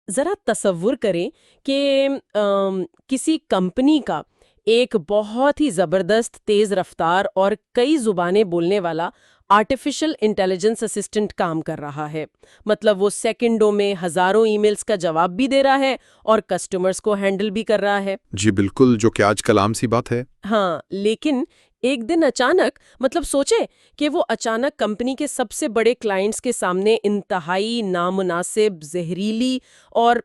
ذرا تصور کریں کہ کسی کمپنی کا ایک بہت ہی زبردست تیز رفتار اور کئی زبانیں بولنے والا آرٹیفیشل انٹیلیجنس اسسٹنٹ کام کر رہا ہے۔ مطلب وہ سیکنڈوں میں ہزاروں ای میلز کا جواب بھی دے رہا ہے اور کسٹمرز کو ہینڈل بھی کر رہا ہے۔ جی بالکل، جو کہ آج کل عام سی بات ہے۔ ہاں، لیکن ایک دن اچانک، مطلب سوچے کہ وہ اچانک کمپنی کے سب سے بڑے کلائنٹس کے سامنے انتہائی نامناسب، زہریلی اور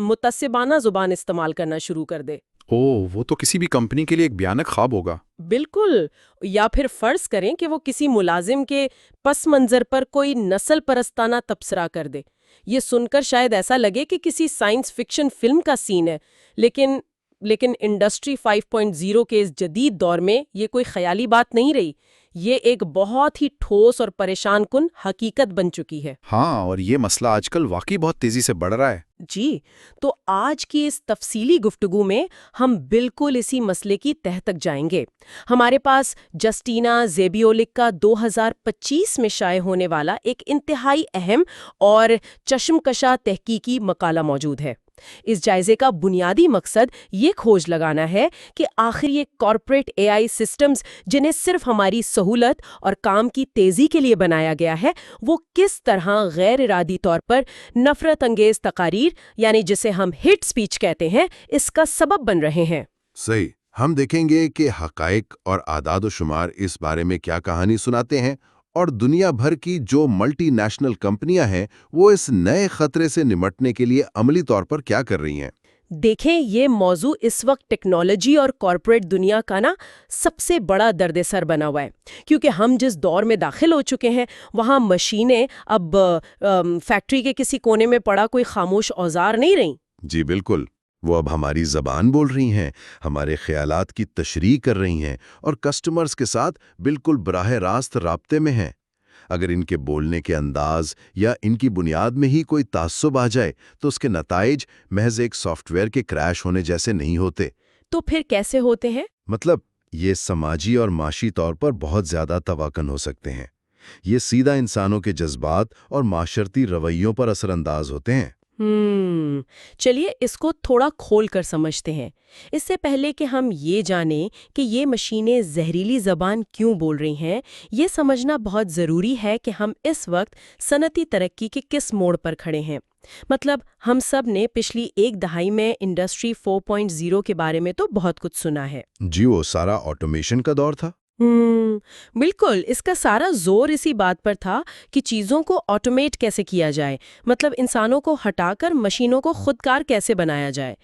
متعصبانہ زبان استعمال کرنا شروع کر دے۔ وہ تو کسی بھی کمپنی کے لیے ایک بھیانک خواب ہوگا۔ بالکل۔ یا پھر فرض کریں کہ وہ کسی ملازم کے پس منظر پر کوئی نسل پرستانہ تبصرہ کر دے۔ یہ سن کر شاید ایسا لگے کہ کسی سائنس فکشن فلم کا سین ہے، لیکن انڈسٹری 5.0 کے اس جدید دور میں یہ کوئی خیالی بات نہیں رہی، یہ ایک بہت ہی ٹھوس اور پریشان کن حقیقت بن چکی ہے۔ ہاں، اور یہ مسئلہ آج کل واقعی بہت تیزی سے بڑھ رہا ہے۔ جی، تو آج کی اس تفصیلی گفتگو میں ہم بالکل اسی مسئلے کی تہہ تک جائیں گے۔ ہمارے پاس جسٹینا زیبیولک کا 2025 میں شائع ہونے والا ایک انتہائی اہم اور چشمکشا تحقیقی مقالہ موجود ہے۔ اس جائزے کا بنیادی مقصد یہ کھوج لگانا ہے کہ آخر یہ کارپوریٹ اے آئی سسٹمز جنہیں صرف ہماری سہولت اور کام کی تیزی کے لیے بنایا گیا ہے، وہ کس طرح غیر ارادی طور پر نفرت انگیز تقاریر، یعنی جسے ہم ہیٹ سپیچ کہتے ہیں، اس کا سبب بن رہے ہیں۔ صحیح، ہم دیکھیں گے کہ حقائق اور اعداد و شمار اس بارے میں کیا کہانی سناتے ہیں، اور دنیا بھر کی جو ملٹی نیشنل کمپنیاں ہیں وہ اس نئے خطرے سے نمٹنے کے لیے عملی طور پر کیا کر رہی ہیں۔ دیکھیں، یہ موضوع اس وقت ٹیکنالوجی اور کارپوریٹ دنیا کا سب سے بڑا درد سر بنا ہوا ہے، کیونکہ ہم جس دور میں داخل ہو چکے ہیں وہاں مشینیں اب فیکٹری کے کسی کونے میں پڑا کوئی خاموش اوزار نہیں رہیں۔ جی بالکل، وہ اب ہماری زبان بول رہی ہیں، ہمارے خیالات کی تشریح کر رہی ہیں، اور کسٹمرز کے ساتھ بالکل براہ راست رابطے میں ہیں۔ اگر ان کے بولنے کے انداز یا ان کی بنیاد میں ہی کوئی تعصب آ جائے تو اس کے نتائج محض ایک سافٹ ویئر کے کریش ہونے جیسے نہیں ہوتے۔ تو پھر کیسے ہوتے ہیں؟ مطلب یہ سماجی اور معاشی طور پر بہت زیادہ توقع ہو سکتے ہیں۔ یہ سیدھا انسانوں کے جذبات اور معاشرتی رویوں پر اثر انداز ہوتے ہیں۔ چلیے اس کو تھوڑا کھول کر سمجھتے ہیں۔ اس سے پہلے کہ ہم یہ جانیں کہ یہ مشینیں زہریلی زبان کیوں بول رہی ہیں، یہ سمجھنا بہت ضروری ہے کہ ہم اس وقت صنعتی ترقی کے کس موڑ پر کھڑے ہیں۔ مطلب ہم سب نے پچھلی ایک دہائی میں انڈسٹری 4.0 کے بارے میں تو بہت کچھ سنا ہے۔ جی، وہ سارا آٹومیشن کا دور تھا۔ بالکل، اس کا سارا زور اسی بات پر تھا کہ چیزوں کو آٹومیٹ کیسے کیا جائے، مطلب انسانوں کو ہٹا کر مشینوں کو خودکار کیسے بنایا جائے۔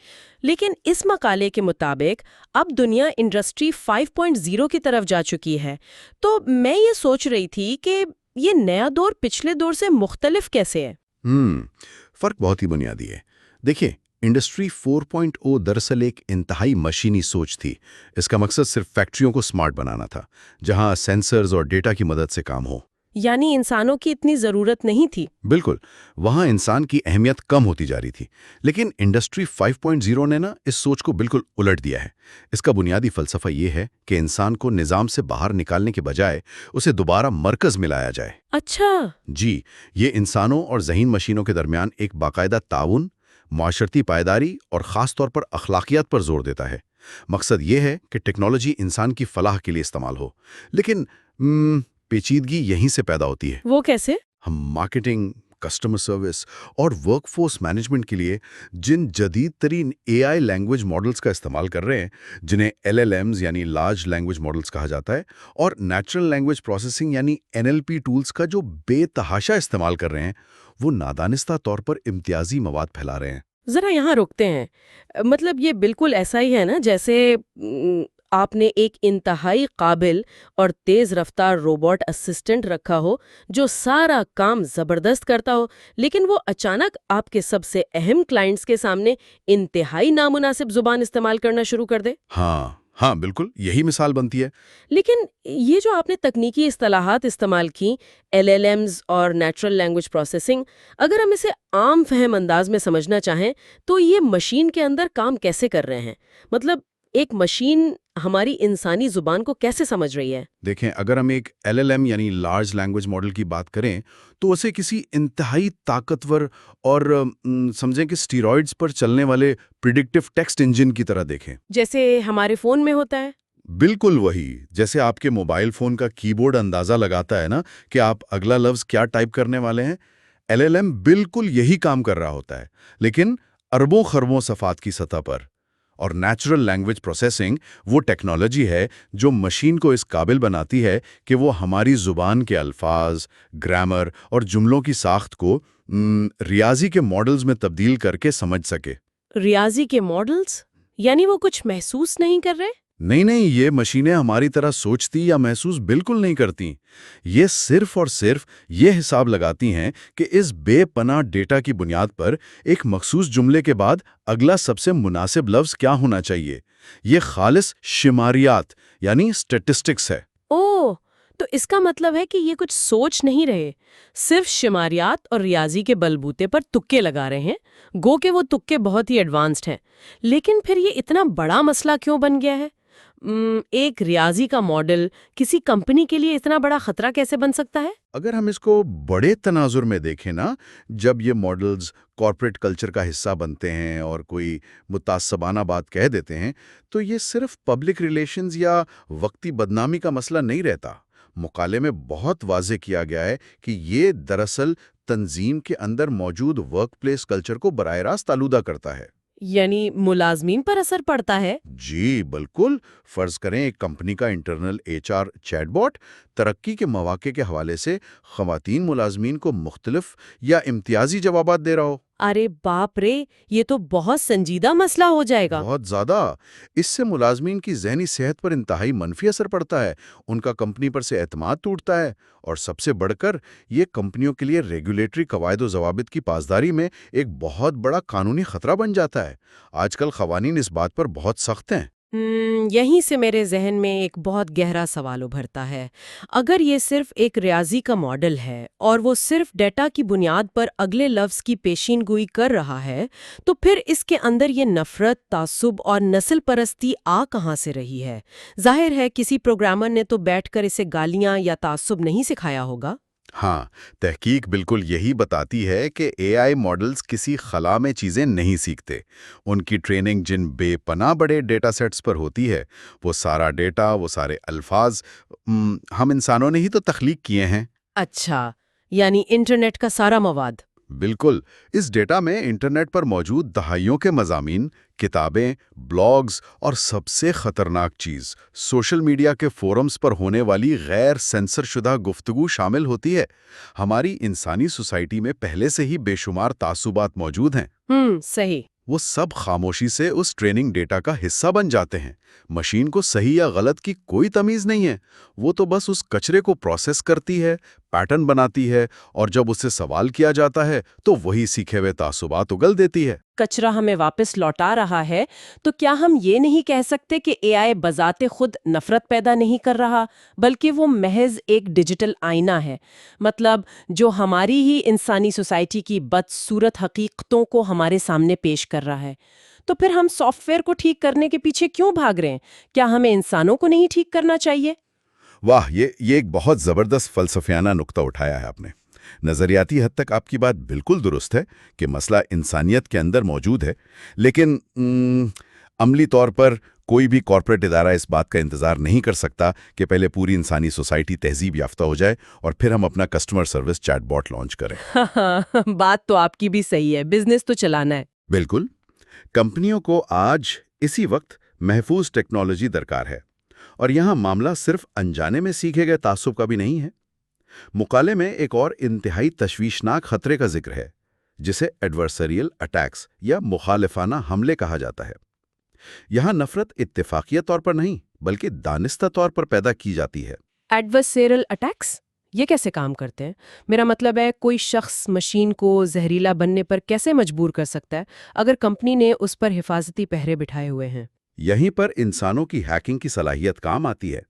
لیکن اس مقالے کے مطابق اب دنیا انڈسٹری 5.0 کی طرف جا چکی ہے، تو میں یہ سوچ رہی تھی کہ یہ نیا دور پچھلے دور سے مختلف کیسے ہے؟ فرق بہت ہی بنیادی ہے۔ دیکھیں، انڈسٹری 4.0 دراصل ایک انتہائی مشینی سوچ تھی۔ اس کا مقصد صرف فیکٹریوں کو سمارٹ بنانا تھا، جہاں سینسرز اور ڈیٹا کی مدد سے کام ہو۔ یعنی انسانوں کی اتنی ضرورت نہیں تھی۔ بالکل، وہاں انسان کی اہمیت کم ہوتی جا رہی تھی۔ لیکن انڈسٹری 5.0 نے اس سوچ کو بالکل الٹ دیا ہے۔ اس کا بنیادی فلسفہ یہ ہے کہ انسان کو نظام سے باہر نکالنے کے بجائے اسے دوبارہ مرکز میں لایا جائے۔ اچھا۔ جی، یہ انسانوں اور ذہین مشینوں کے درمیان ایک باقاعدہ تعاون، معاشرتی پائیداری اور خاص طور پر اخلاقیات پر زور دیتا ہے۔ مقصد یہ ہے کہ ٹیکنالوجی انسان کی فلاح کے لیے استعمال ہو، لیکن پیچیدگی یہیں سے پیدا ہوتی ہے۔ وہ کیسے؟ ہم مارکیٹنگ، کسٹمر سروس اور ورک فورس مینجمنٹ کے لیے جن جدید ترین اے آئی لینگویج ماڈلز کا استعمال کر رہے ہیں، جنہیں LLMs یعنی لارج لینگویج ماڈلز کہا جاتا ہے، اور نیچرل لینگویج پروسیسنگ یعنی NLP ٹولز کا جو بے تحاشا استعمال کر رہے ہیں، وہ نادانستہ طور پر امتیازی مواد پھیلا رہے ہیں۔ ذرا یہاں روکتے ہیں۔ مطلب یہ بالکل ایسا ہی ہے نا جیسے آپ نے ایک انتہائی قابل اور تیز رفتار روبوٹ اسسٹنٹ رکھا ہو جو سارا کام زبردست کرتا ہو، لیکن وہ اچانک آپ کے سب سے اہم کلائنٹس کے سامنے انتہائی نامناسب زبان استعمال کرنا شروع کر دے۔ ہاں بالکل، یہی مثال بنتی ہے۔ لیکن یہ جو آپ نے تکنیکی اصطلاحات استعمال کی، LLMs اور نیچرل لینگویج پروسیسنگ، اگر ہم اسے عام فہم انداز میں سمجھنا چاہیں تو یہ مشین کے اندر کام کیسے کر رہے ہیں؟ مطلب ایک مشین ہماری انسانی زبان کو کیسے سمجھ رہی ہے؟ دیکھیں، اگر ہم ایک LLM یعنی لارج لینگویج ماڈل کی بات کریں تو اسے کسی انتہائی طاقتور اور سمجھیں کہ اسٹیرائڈز پر چلنے والے پریڈکٹیو ٹیکسٹ انجن کی طرح دیکھیں۔ جیسے ہمارے فون میں ہوتا ہے؟ بالکل وہی، جیسے آپ کے موبائل فون کا کی بورڈ اندازہ لگاتا ہے نا کہ آپ اگلا لفظ کیا ٹائپ کرنے والے ہیں، LLM بالکل یہی کام کر رہا ہوتا ہے، لیکن اربوں خربوں صفحات کی سطح پر۔ اور نیچرل لینگویج پروسیسنگ وہ ٹیکنالوجی ہے جو مشین کو اس قابل بناتی ہے کہ وہ ہماری زبان کے الفاظ، گرامر اور جملوں کی ساخت کو ریاضی کے ماڈلز میں تبدیل کر کے سمجھ سکے۔ ریاضی کے ماڈلز؟ یعنی وہ کچھ محسوس نہیں کر رہے؟ نہیں، یہ مشینیں ہماری طرح سوچتی یا محسوس بالکل نہیں کرتی۔ یہ صرف اور صرف یہ حساب لگاتی ہیں کہ اس بے پناہ ڈیٹا کی بنیاد پر ایک مخصوص جملے کے بعد اگلا سب سے مناسب لفظ کیا ہونا چاہیے۔ یہ خالص شماریات یعنی اسٹیٹسٹکس ہے۔ اوہ، تو اس کا مطلب ہے کہ یہ کچھ سوچ نہیں رہے، صرف شماریات اور ریاضی کے بلبوتے پر تکے لگا رہے ہیں، گو کہ وہ تکے بہت ہی ایڈوانسڈ ہیں۔ لیکن پھر یہ اتنا بڑا مسئلہ کیوں بن گیا ہے؟ ایک ریاضی کا ماڈل کسی کمپنی کے لیے اتنا بڑا خطرہ کیسے بن سکتا ہے؟ اگر ہم اس کو بڑے تناظر میں دیکھیں نا، جب یہ ماڈلز کارپوریٹ کلچر کا حصہ بنتے ہیں اور کوئی متعصبانہ بات کہہ دیتے ہیں تو یہ صرف پبلک ریلیشنز یا وقتی بدنامی کا مسئلہ نہیں رہتا۔ مقالے میں بہت واضح کیا گیا ہے کہ یہ دراصل تنظیم کے اندر موجود ورک پلیس کلچر کو براہ راست آلودہ کرتا ہے۔ یعنی ملازمین پر اثر پڑتا ہے؟ جی بالکل۔ فرض کریں ایک کمپنی کا انٹرنل HR چیٹ باٹ ترقی کے مواقع کے حوالے سے خواتین ملازمین کو مختلف یا امتیازی جوابات دے رہا ہو۔ ارے باپ رے، یہ تو بہت سنجیدہ مسئلہ ہو جائے گا۔ بہت زیادہ۔ اس سے ملازمین کی ذہنی صحت پر انتہائی منفی اثر پڑتا ہے، ان کا کمپنی پر سے اعتماد ٹوٹتا ہے، اور سب سے بڑھ کر یہ کمپنیوں کے لیے ریگولیٹری قواعد و ضوابط کی پاسداری میں ایک بہت بڑا قانونی خطرہ بن جاتا ہے۔ آج کل قوانین اس بات پر بہت سخت ہیں۔ یہیں سے میرے ذہن میں ایک بہت گہرا سوال ابھرتا ہے۔ اگر یہ صرف ایک ریاضی کا ماڈل ہے اور وہ صرف ڈیٹا کی بنیاد پر اگلے لفظ کی پیشین گوئی کر رہا ہے، تو پھر اس کے اندر یہ نفرت، تعصب اور نسل پرستی آ کہاں سے رہی ہے؟ ظاہر ہے کسی پروگرامر نے تو بیٹھ کر اسے گالیاں یا تعصب نہیں سکھایا ہوگا۔ ہاں، تحقیق بالکل یہی بتاتی ہے کہ AI ماڈلز کسی خلا میں چیزیں نہیں سیکھتے۔ ان کی ٹریننگ جن بے پناہ بڑے ڈیٹا سیٹس پر ہوتی ہے، وہ سارا ڈیٹا، وہ سارے الفاظ ہم انسانوں نے ہی تو تخلیق کیے ہیں۔ اچھا، یعنی انٹرنیٹ کا سارا مواد؟ بالکل۔ اس ڈیٹا میں انٹرنیٹ پر موجود دہائیوں کے مضامین، کتابیں، بلاگز اور سب سے خطرناک چیز سوشل میڈیا کے فورمز پر ہونے والی غیر سینسر شدہ گفتگو شامل ہوتی ہے۔ ہماری انسانی سوسائٹی میں پہلے سے ہی بے شمار تعصبات موجود ہیں۔ صحیح۔ وہ سب خاموشی سے اس ٹریننگ ڈیٹا کا حصہ بن جاتے ہیں۔ مشین کو صحیح یا غلط کی کوئی تمیز نہیں ہے، وہ تو بس اس کچرے کو پروسیس کرتی ہے، پیٹرن بناتی ہے، اور جب اس سے سوال کیا جاتا ہے تو وہی سیکھے ہوئے تعصبات اگل دیتی ہے۔ کچرا ہمیں واپس لوٹا رہا ہے، تو کیا ہم یہ نہیں کہہ سکتے کہ AI بذات خود نفرت پیدا نہیں کر رہا، بلکہ وہ محض ایک ڈیجیٹل آئینہ ہے، مطلب جو ہماری ہی انسانی سوسائٹی کی بدصورت حقیقتوں کو ہمارے سامنے پیش کر رہا ہے؟ تو پھر ہم سافٹ ویئر کو ٹھیک کرنے کے پیچھے کیوں بھاگ رہے ہیں؟ کیا ہمیں انسانوں کو نہیں ٹھیک کرنا چاہیے؟ واہ، یہ ایک بہت زبردست فلسفیانہ نقطہ اٹھایا ہے آپ نے۔ نظریاتی حد تک آپ کی بات بالکل درست ہے کہ مسئلہ انسانیت کے اندر موجود ہے، لیکن عملی طور پر کوئی بھی کارپوریٹ ادارہ اس بات کا انتظار نہیں کر سکتا کہ پہلے پوری انسانی سوسائٹی تہذیب یافتہ ہو جائے اور پھر ہم اپنا کسٹمر سروس چیٹ باٹ لانچ کریں۔ بات تو آپ کی بھی صحیح ہے، بزنس تو چلانا ہے۔ بالکل۔ کمپنیوں کو آج اسی وقت محفوظ ٹیکنالوجی درکار ہے، اور یہاں معاملہ صرف انجانے میں سیکھے گئے تعصب کا بھی نہیں ہے۔ مقالے میں ایک اور انتہائی تشویشناک خطرے کا ذکر ہے، جسے ایڈورسریل اٹیکس یا مخالفانہ حملے کہا جاتا ہے۔ یہاں نفرت اتفاقیہ طور پر نہیں بلکہ دانستہ طور پر پیدا کی جاتی ہے۔ ایڈورسریل اٹیکس یہ کیسے کام کرتے ہیں؟ میرا مطلب ہے کوئی شخص مشین کو زہریلا بننے پر کیسے مجبور کر سکتا ہے اگر کمپنی نے اس پر حفاظتی پہرے بٹھائے ہوئے ہیں؟ یہیں پر انسانوں کی ہیکنگ کی صلاحیت کام آتی ہے۔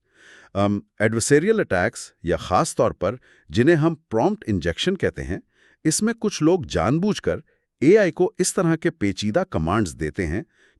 ایڈورسریل اٹیکس، یا خاص طور پر جنہیں ہم پرومپٹ انجیکشن کہتے ہیں، اس میں کچھ لوگ جان بوجھ کر AI کو اس طرح کے پیچیدہ کمانڈز دیتے ہیں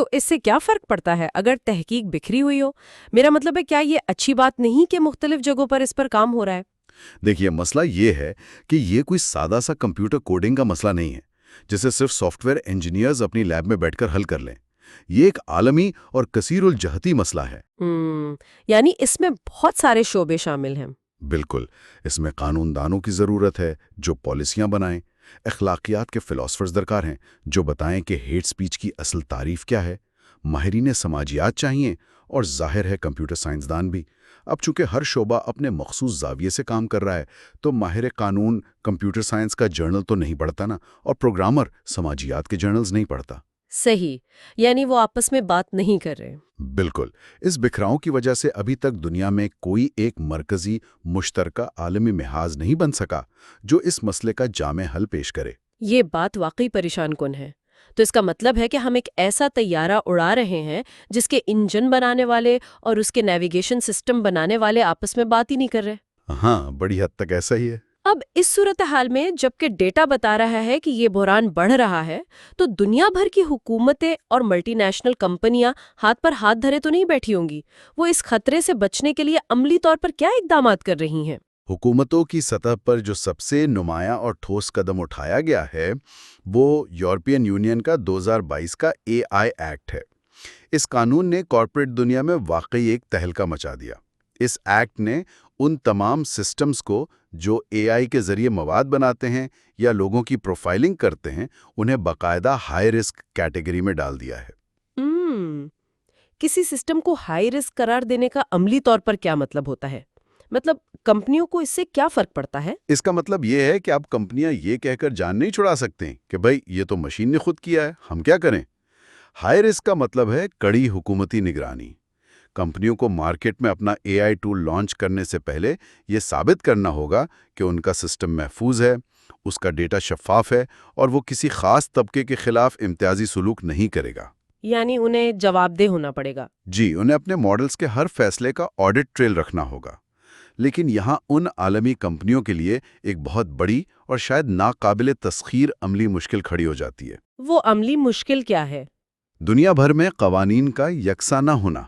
تو اس سے کیا فرق پڑتا ہے اگر تحقیق بکھری ہوئی ہو؟ میرا مطلب ہے کیا یہ اچھی بات نہیں کہ مختلف جگہوں پر اس پر کام ہو رہا ہے؟ دیکھیے مسئلہ یہ ہے کہ یہ کوئی سادہ سا کمپیوٹر کوڈنگ کا مسئلہ نہیں ہے جسے صرف سافٹ ویئر انجینئرز اپنی لیب میں بیٹھ کر حل کر لیں. یہ ایک عالمی اور کثیر الجہتی مسئلہ ہے. یعنی اس میں بہت سارے شعبے شامل ہیں. بالکل. اس میں قانون دانوں کی ضرورت ہے جو پالیسیاں بنائیں، اخلاقیات کے فلاسفرز درکار ہیں جو بتائیں کہ ہیٹ سپیچ کی اصل تعریف کیا ہے، ماہرین سماجیات چاہیے، اور ظاہر ہے کمپیوٹر سائنسدان بھی. اب چونکہ ہر شعبہ اپنے مخصوص زاویے سے کام کر رہا ہے تو ماہر قانون کمپیوٹر سائنس کا جرنل تو نہیں پڑھتا نا، اور پروگرامر سماجیات کے جرنلز نہیں پڑھتا. صحیح، یعنی وہ آپس میں بات نہیں کر رہے. بالکل. اس بکھراؤ کی وجہ سے ابھی تک دنیا میں کوئی ایک مرکزی مشترکہ عالمی محاذ نہیں بن سکا جو اس مسئلے کا جامع حل پیش کرے. یہ بات واقعی پریشان کن ہے. تو اس کا مطلب ہے کہ ہم ایک ایسا طیارہ اڑا رہے ہیں جس کے انجن بنانے والے اور اس کے نیویگیشن سسٹم بنانے والے آپس میں بات ہی نہیں کر رہے. ہاں، بڑی حد تک ایسا ہی ہے. اب اس صورتحال میں جبکہ ڈیٹا بتا رہا ہے کہ یہ بحران بڑھ رہا ہے تو دنیا بھر کی حکومتیں اور ملٹی نیشنل کمپنیاں ہاتھ پر ہاتھ دھرے تو نہیں بیٹھی ہوں گی. وہ اس خطرے سے بچنے کے لیے عملی طور پر کیا اقدامات کر رہی ہیں؟ حکومتوں کی سطح پر جو سب سے نمایاں اور ٹھوس قدم اٹھایا گیا ہے وہ یورپین یونین کا 2022 کا AI ایکٹ ہے. اس قانون نے کارپوریٹ دنیا میں واقعی ایک تہلکہ مچا دیا. اس ایکٹ نے ان تمام سسٹمز کو جو AI کے ذریعے مواد بناتے ہیں یا لوگوں کی پروفائلنگ کرتے ہیں انہیں باقاعدہ ہائی رسک کیٹیگری میں ڈال دیا ہے. کسی سسٹم کو ہائی رسک قرار دینے کا عملی طور پر کیا مطلب ہوتا ہے؟ مطلب کمپنیوں کو اس سے کیا فرق پڑتا ہے؟ اس کا مطلب یہ ہے کہ اب کمپنیاں یہ کہہ کر جان نہیں چھڑا سکتے کہ بھائی یہ تو مشین نے خود کیا ہے، ہم کیا کریں. ہائی رسک کا مطلب ہے کڑی حکومتی نگرانی. کمپنیوں کو مارکیٹ میں اپنا AI ٹول لانچ کرنے سے پہلے یہ ثابت کرنا ہوگا کہ ان کا سسٹم محفوظ ہے، اس کا ڈیٹا شفاف ہے اور وہ کسی خاص طبقے کے خلاف امتیازی سلوک نہیں کرے گا. یعنی انہیں جواب دہ ہونا پڑے گا. جی، انہیں اپنے ماڈلز کے ہر فیصلے کا آڈٹ ٹریل رکھنا ہوگا. لیکن یہاں ان عالمی کمپنیوں کے لیے ایک بہت بڑی اور شاید ناقابل تسخیر عملی مشکل کھڑی ہو جاتی ہے. وہ عملی مشکل کیا ہے؟ دنیا بھر میں قوانین کا یکساں نہ ہونا.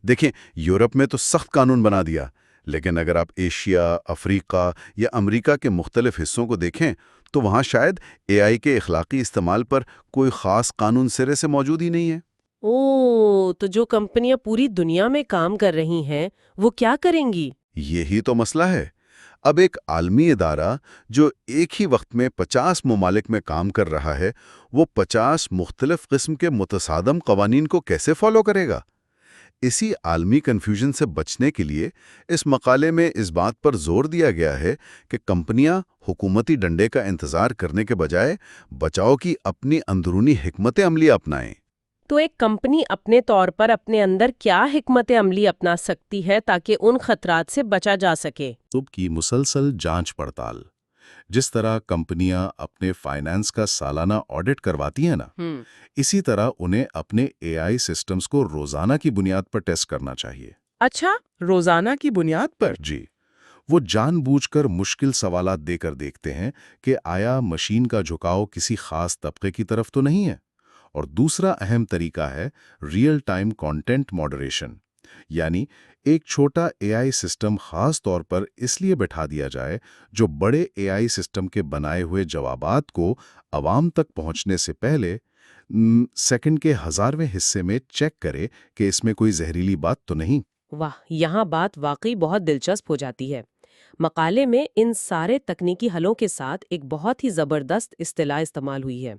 دیکھیں، یورپ میں تو سخت قانون بنا دیا، لیکن اگر آپ ایشیا، افریقہ یا امریکہ کے مختلف حصوں کو دیکھیں تو وہاں شاید AI کے اخلاقی استعمال پر کوئی خاص قانون سرے سے موجود ہی نہیں ہے. تو جو کمپنیاں پوری دنیا میں کام کر رہی ہیں وہ کیا کریں گی؟ یہی تو مسئلہ ہے. اب ایک عالمی ادارہ جو ایک ہی وقت میں 50 ممالک میں کام کر رہا ہے وہ 50 مختلف قسم کے متصادم قوانین کو کیسے فالو کرے گا؟ اسی عالمی کنفیوژن سے بچنے کے لیے اس مقالے میں اس بات پر زور دیا گیا ہے کہ کمپنیاں حکومتی ڈنڈے کا انتظار کرنے کے بجائے بچاؤ کی اپنی اندرونی حکمت عملی اپنائیں. تو ایک کمپنی اپنے طور پر اپنے اندر کیا حکمت عملی اپنا سکتی ہے تاکہ ان خطرات سے بچا جا سکے؟ کی مسلسل جانچ پڑتال. جس طرح کمپنیاں اپنے فائنانس کا سالانہ آڈٹ کرواتی ہیں نا، اسی طرح انہیں اپنے AI سسٹمز کو روزانہ کی بنیاد پر ٹیسٹ کرنا چاہیے. اچھا، روزانہ کی بنیاد پر؟ جی، وہ جان بوجھ کر مشکل سوالات دے کر دیکھتے ہیں کہ آیا مشین کا جھکاؤ کسی خاص طبقے کی طرف تو نہیں ہے. اور دوسرا اہم طریقہ ہے ریئل ٹائم کانٹینٹ ماڈریشن، یعنی ایک چھوٹا AI سسٹم خاص طور پر اس لیے بٹھا دیا جائے جو بڑے AI سسٹم کے بنائے ہوئے جوابات کو عوام تک پہنچنے سے پہلے سیکنڈ کے 1000ویں حصے میں چیک کرے کہ اس میں کوئی زہریلی بات تو نہیں. واہ، یہاں بات واقعی بہت دلچسپ ہو جاتی ہے. مقالے میں ان سارے تکنیکی حلوں کے ساتھ ایک بہت ہی زبردست اصطلاح استعمال ہوئی ہے،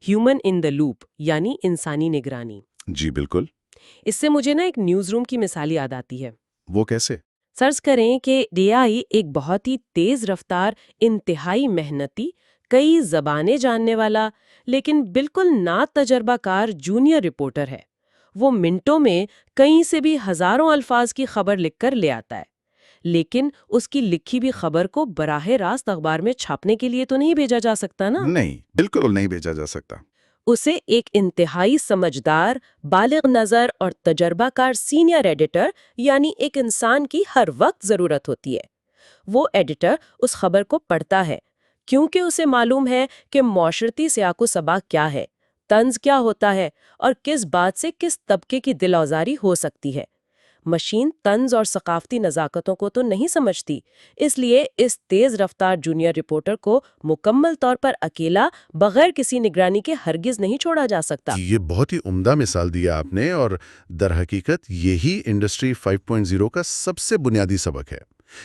ہیومن ان دا لوپ، یعنی انسانی نگرانی. جی بالکل. اس سے مجھے ایک نیوز روم کی مثال یاد آتی ہے. وہ کیسے؟ فرض کریں کہ AI ایک بہت ہی تیز رفتار، انتہائی محنتی، کئی زبانیں جاننے والا لیکن بالکل نا تجربہ کار جونیئر رپورٹر ہے. وہ منٹوں میں کہیں سے بھی ہزاروں الفاظ کی خبر لکھ کر لے آتا ہے، لیکن اس کی لکھی بھی خبر کو براہ راست اخبار میں چھاپنے کے لیے تو نہیں بھیجا جا سکتا نا؟ نہیں، بالکل نہیں بھیجا جا سکتا. اسے ایک انتہائی سمجھدار، بالغ نظر اور تجربہ کار سینئر ایڈیٹر یعنی ایک انسان کی ہر وقت ضرورت ہوتی ہے. وہ ایڈیٹر اس خبر کو پڑھتا ہے کیونکہ اسے معلوم ہے کہ معاشرتی سیاق و سباق کیا ہے، طنز کیا ہوتا ہے اور کس بات سے کس طبقے کی دل آزاری ہو سکتی ہے۔ مشین طنز اور ثقافتی نزاکتوں کو تو نہیں سمجھتی، اس لیے اس تیز رفتار جونیئر رپورٹر کو مکمل طور پر اکیلا بغیر کسی نگرانی کے ہرگز نہیں چھوڑا جا سکتا۔ یہ بہت ہی عمدہ مثال دیا آپ نے، اور در حقیقت یہی انڈسٹری 5.0 کا سب سے بنیادی سبق ہے۔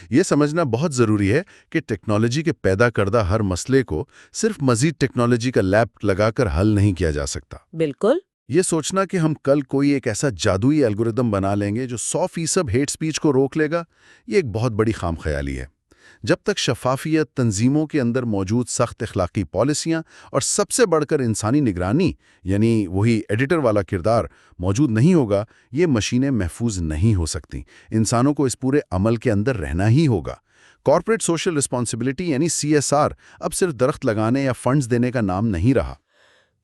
یہ سمجھنا بہت ضروری ہے کہ ٹیکنالوجی کے پیدا کردہ ہر مسئلے کو صرف مزید ٹیکنالوجی کا لیب لگا کر حل نہیں کیا جا سکتا۔ بالکل۔ یہ سوچنا کہ ہم کل کوئی ایک ایسا جادوئی الگوریدم بنا لیں گے جو 100% ہیٹ سپیچ کو روک لے گا، یہ ایک بہت بڑی خام خیالی ہے۔ جب تک شفافیت، تنظیموں کے اندر موجود سخت اخلاقی پالیسیاں اور سب سے بڑھ کر انسانی نگرانی، یعنی وہی ایڈیٹر والا کردار موجود نہیں ہوگا، یہ مشینیں محفوظ نہیں ہو سکتی۔ انسانوں کو اس پورے عمل کے اندر رہنا ہی ہوگا۔ کارپوریٹ سوشل رسپانسبلٹی یعنی CSR اب صرف درخت لگانے یا فنڈز دینے کا نام نہیں رہا۔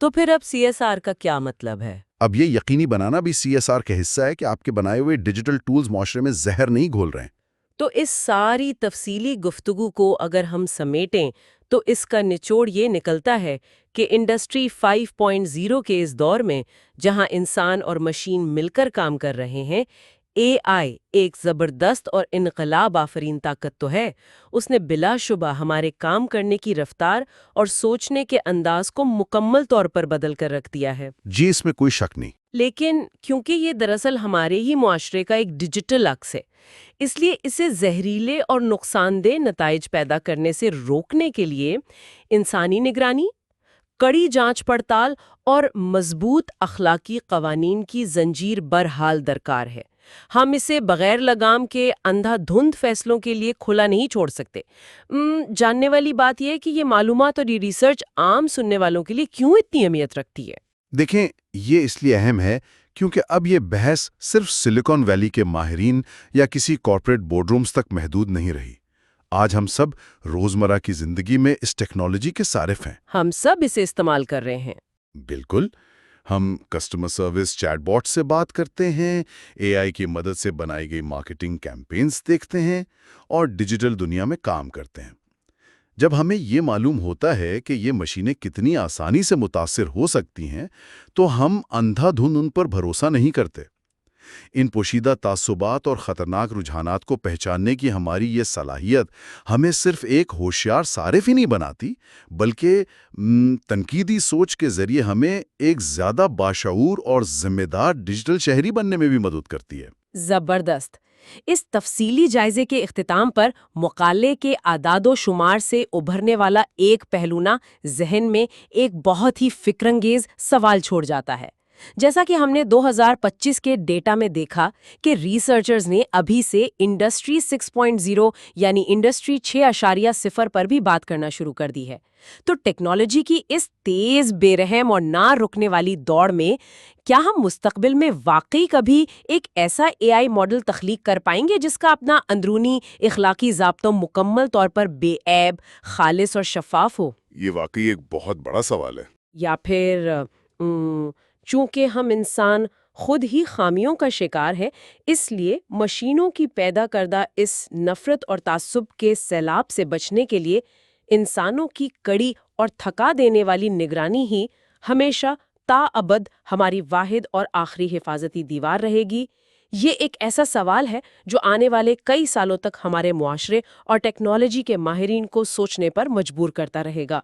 تو پھر اب CSR کا کیا مطلب ہے؟ اب یہ یقینی بنانا بھی CSR کا حصہ ہے کہ آپ کے بنائے ہوئے ڈیجیٹل ٹولز معاشرے میں زہر نہیں گھول رہے ہیں۔ تو اس ساری تفصیلی گفتگو کو اگر ہم سمیٹیں تو اس کا نچوڑ یہ نکلتا ہے کہ انڈسٹری 5.0 کے اس دور میں جہاں انسان اور مشین مل کر کام کر رہے ہیں، AI ایک زبردست اور انقلاب آفرین طاقت تو ہے۔ اس نے بلا شبہ ہمارے کام کرنے کی رفتار اور سوچنے کے انداز کو مکمل طور پر بدل کر رکھ دیا ہے۔ جی، اس میں کوئی شک نہیں۔ لیکن کیونکہ یہ دراصل ہمارے ہی معاشرے کا ایک ڈیجیٹل عکس ہے، اس لیے اسے زہریلے اور نقصان دہ نتائج پیدا کرنے سے روکنے کے لیے انسانی نگرانی، کڑی جانچ پڑتال اور مضبوط اخلاقی قوانین کی زنجیر برحال درکار ہے۔ ہم اسے بغیر لگام کے اندھا دھند فیصلوں کے لیے کھلا نہیں چھوڑ سکتے۔ جاننے والی بات یہ ہے کہ یہ معلومات اور یہ ریسرچ عام سننے والوں کے لیے کیوں اتنی اہمیت رکھتی ہے؟ دیکھیں، یہ اس لیے اہم ہے کیونکہ اب یہ بحث صرف سلیکن ویلی کے ماہرین یا کسی کارپوریٹ بورڈ رومز تک محدود نہیں رہی۔ آج ہم سب روزمرہ کی زندگی میں اس ٹیکنالوجی کے صارف ہیں۔ ہم سب اسے استعمال کر رہے ہیں۔ بالکل۔ ہم کسٹمر سروس چیٹ باٹ سے بات کرتے ہیں، AI کی مدد سے بنائی گئی مارکیٹنگ کیمپینز دیکھتے ہیں اور ڈیجیٹل دنیا میں کام کرتے ہیں۔ جب ہمیں یہ معلوم ہوتا ہے کہ یہ مشینیں کتنی آسانی سے متاثر ہو سکتی ہیں تو ہم اندھا دھند ان پر بھروسہ نہیں کرتے۔ ان پوشیدہ تعصبات اور خطرناک رجحانات کو پہچاننے کی ہماری یہ صلاحیت ہمیں صرف ایک ہوشیار صارف ہی نہیں بناتی، بلکہ تنقیدی سوچ کے ذریعے ہمیں ایک زیادہ باشعور اور ذمہ دار ڈیجیٹل شہری بننے میں بھی مدد کرتی ہے۔ زبردست۔ اس تفصیلی جائزے کے اختتام پر مقالے کے اعداد و شمار سے ابھرنے والا ایک پہلونا ذہن میں ایک بہت ہی فکر انگیز سوال چھوڑ جاتا ہے۔ جیسا کہ ہم نے 2025 کے ڈیٹا میں دیکھا کہ ریسرچرز نے ابھی سے انڈسٹری 6.0 یعنی انڈسٹری 6.0 پر بھی بات کرنا شروع کر دی ہے۔ تو ٹیکنالوجی کی اس تیز، بے رحم اور نہ رکنے والی دوڑ میں کیا ہم مستقبل میں واقعی کبھی ایک ایسا AI ماڈل تخلیق کر پائیں گے جس کا اپنا اندرونی اخلاقی ضابطوں مکمل طور پر بے عیب، خالص اور شفاف ہو؟ یہ واقعی ایک بہت بڑا سوال ہے۔ یا پھر چونکہ ہم انسان خود ہی خامیوں کا شکار ہے، اس لیے مشینوں کی پیدا کردہ اس نفرت اور تعصب کے سیلاب سے بچنے کے لیے انسانوں کی کڑی اور تھکا دینے والی نگرانی ہی ہمیشہ تا ابد ہماری واحد اور آخری حفاظتی دیوار رہے گی؟ یہ ایک ایسا سوال ہے جو آنے والے کئی سالوں تک ہمارے معاشرے اور ٹیکنالوجی کے ماہرین کو سوچنے پر مجبور کرتا رہے گا۔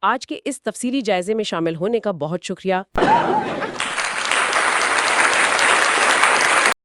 آج کے اس تفصیلی جائزے میں شامل ہونے کا بہت شکریہ۔